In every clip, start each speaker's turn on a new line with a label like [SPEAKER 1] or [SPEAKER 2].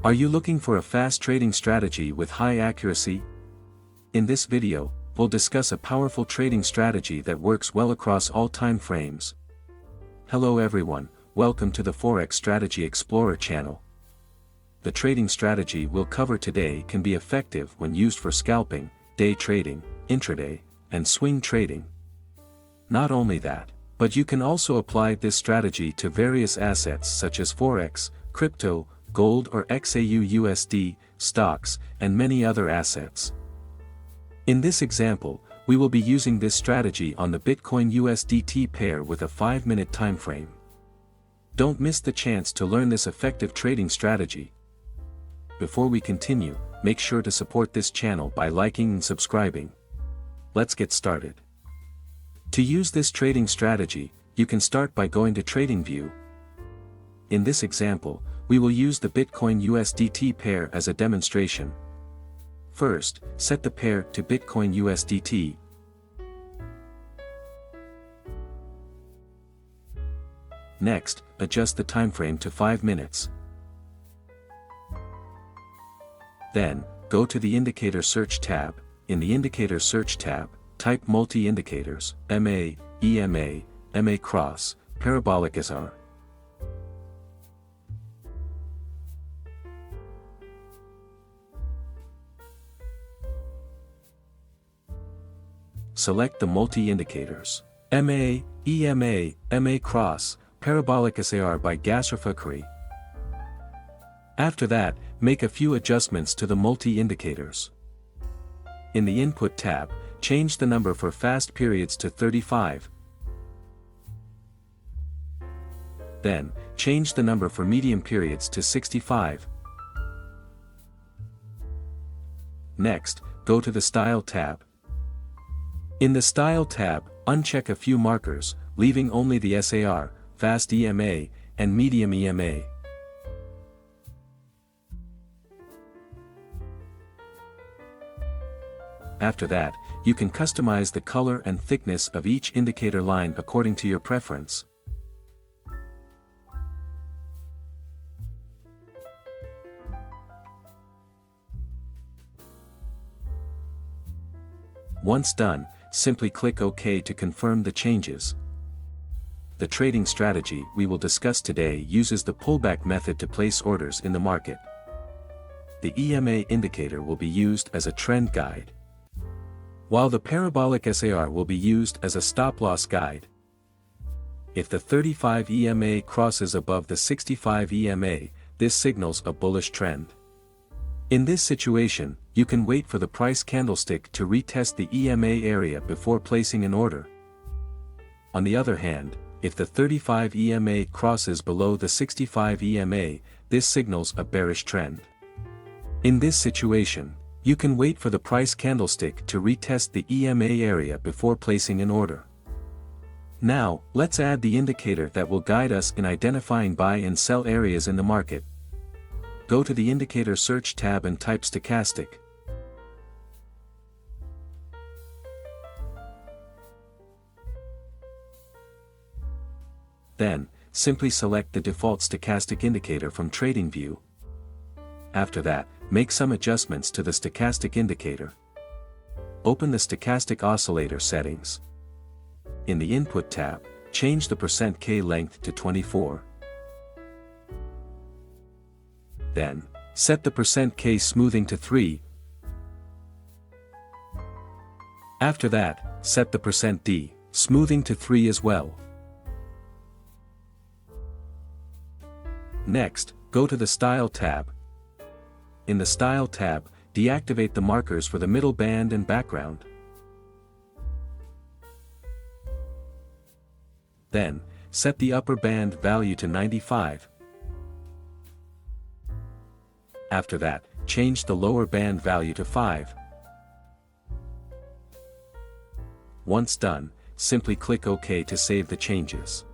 [SPEAKER 1] Are you looking for a fast trading strategy with high accuracy? In this video, we'll discuss a powerful trading strategy that works well across all time frames. Hello everyone, welcome to the Forex Strategy Explorer channel. The trading strategy we'll cover today can be effective when used for scalping, day trading, intraday, and swing trading. Not only that, but you can also apply this strategy to various assets such as Forex, crypto, gold or XAU USD, stocks, and many other assets. In this example, we will be using this strategy on the Bitcoin USDT pair with a 5-minute time frame. Don't miss the chance to learn this effective trading strategy. Before we continue, make sure to support this channel by liking and subscribing. Let's get started. To use this trading strategy, you can start by going to TradingView. In this example, we will use the Bitcoin USDT pair as a demonstration. First, set the pair to Bitcoin USDT. Next, adjust the timeframe to 5 minutes. Then, go to the Indicator Search tab. In the Indicator Search tab, type Multi-Indicators, EMA, EMA Cross, Parabolic SAR. Select the multi-indicators, EMA, EMA Cross, Parabolic SAR by Gasrafakari. After that, make a few adjustments to the multi-indicators. In the Input tab, change the number for fast periods to 35. Then, change the number for medium periods to 65. Next, go to the Style tab. In the Style tab, uncheck a few markers, leaving only the SAR, Fast EMA, and Medium EMA. After that, you can customize the color and thickness of each indicator line according to your preference. Once done, simply click OK to confirm the changes. The trading strategy we will discuss today uses the pullback method to place orders in the market. The EMA indicator will be used as a trend guide, while the Parabolic SAR will be used as a stop-loss guide. If the 35 EMA crosses above the 65 EMA, this signals a bullish trend. In this situation, you can wait for the price candlestick to retest the EMA area before placing an order. On the other hand, if the 35 EMA crosses below the 65 EMA, this signals a bearish trend. In this situation, you can wait for the price candlestick to retest the EMA area before placing an order. Now, let's add the indicator that will guide us in identifying buy and sell areas in the market. Go to the Indicator Search tab and type Stochastic. Then, simply select the default stochastic indicator from TradingView. After that, make some adjustments to the stochastic indicator. Open the Stochastic Oscillator settings. In the Input tab, change the %K length to 24. Then, set the %K smoothing to 3. After that, set the %D smoothing to 3 as well. Next, go to the Style tab. In the Style tab, deactivate the markers for the middle band and background. Then, set the upper band value to 95. After that, change the lower band value to 5. Once done, simply click OK to save the changes.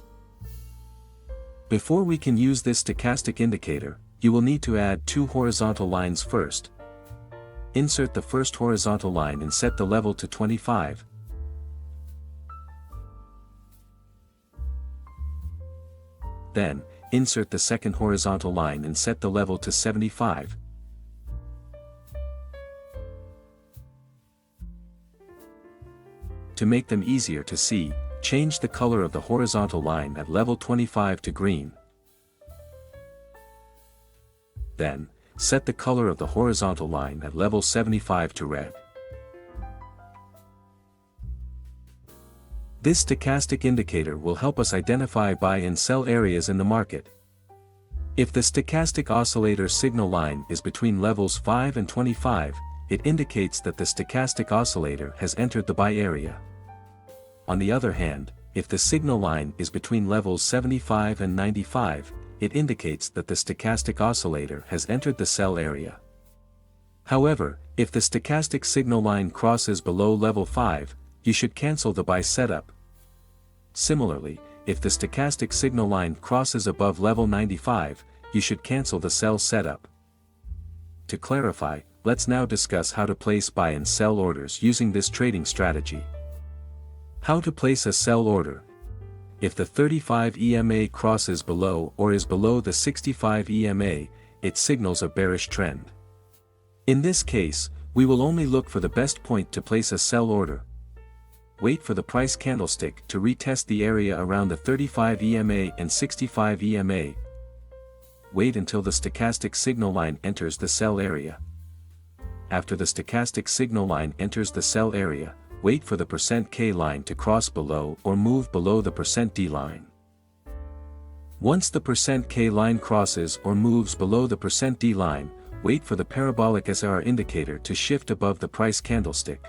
[SPEAKER 1] Before we can use this stochastic indicator, you will need to add 2 horizontal lines first. Insert the first horizontal line and set the level to 25.
[SPEAKER 2] Then,
[SPEAKER 1] insert the second horizontal line and set the level to 75. To make them easier to see, change the color of the horizontal line at level 25 to green. Then, set the color of the horizontal line at level 75 to red. This stochastic indicator will help us identify buy and sell areas in the market. If the stochastic oscillator signal line is between levels 5 and 25, it indicates that the stochastic oscillator has entered the buy area. On the other hand, if the signal line is between levels 75 and 95, it indicates that the stochastic oscillator has entered the sell area. However, if the stochastic signal line crosses below level 5, you should cancel the buy setup. Similarly, if the stochastic signal line crosses above level 95, you should cancel the sell setup. To clarify, let's now discuss how to place buy and sell orders using this trading strategy. How to place a sell order. If the 35 EMA crosses below or is below the 65 EMA, it signals a bearish trend. In this case, we will only look for the best point to place a sell order. Wait for the price candlestick to retest the area around the 35 EMA and 65 EMA. Wait until the stochastic signal line enters the sell area. After the stochastic signal line enters the sell area, wait for the %K line to cross below or move below the %D line. Once the %K line crosses or moves below the %D line, wait for the Parabolic SAR indicator to shift above the price candlestick.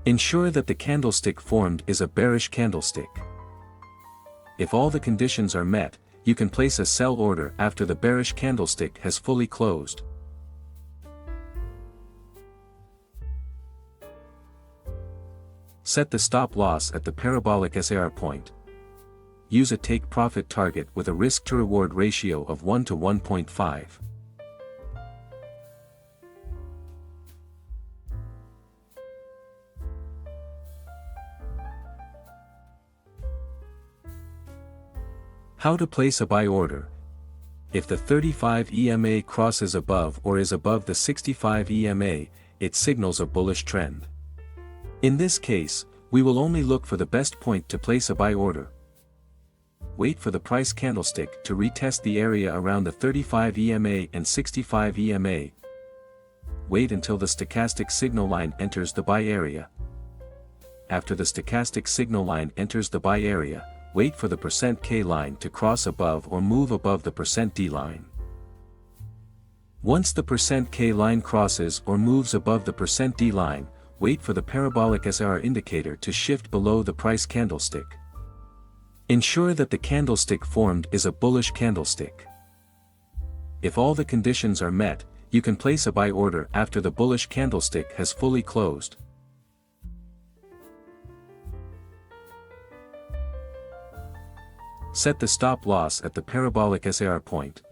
[SPEAKER 1] Ensure that the candlestick formed is a bearish candlestick. If all the conditions are met, you can place a sell order after the bearish candlestick has fully closed. Set the stop loss at the Parabolic SAR point. Use a take profit target with a risk to reward ratio of 1 to 1.5. How to place a buy order. If the 35 EMA crosses above or is above the 65 EMA, it signals a bullish trend. In this case, we will only look for the best point to place a buy order. Wait for the price candlestick to retest the area around the 35 EMA and 65 EMA. Wait until the stochastic signal line enters the buy area. After the stochastic signal line enters the buy area, wait for the %K line to cross above or move above the %D line. Once the %K line crosses or moves above the %D line, wait for the Parabolic SAR indicator to shift below the price candlestick. Ensure that the candlestick formed is a bullish candlestick. If all the conditions are met, you can place a buy order after the bullish candlestick has fully closed. Set the stop loss at the Parabolic SAR point.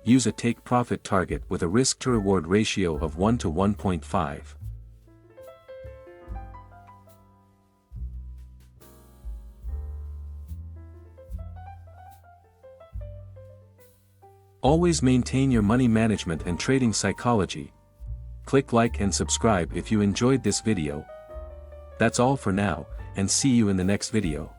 [SPEAKER 1] Use a take profit target with a risk to reward ratio of 1 to 1.5. Always maintain your money management and trading psychology. Click like and subscribe if you enjoyed this video. That's all for now, and see you in the next video.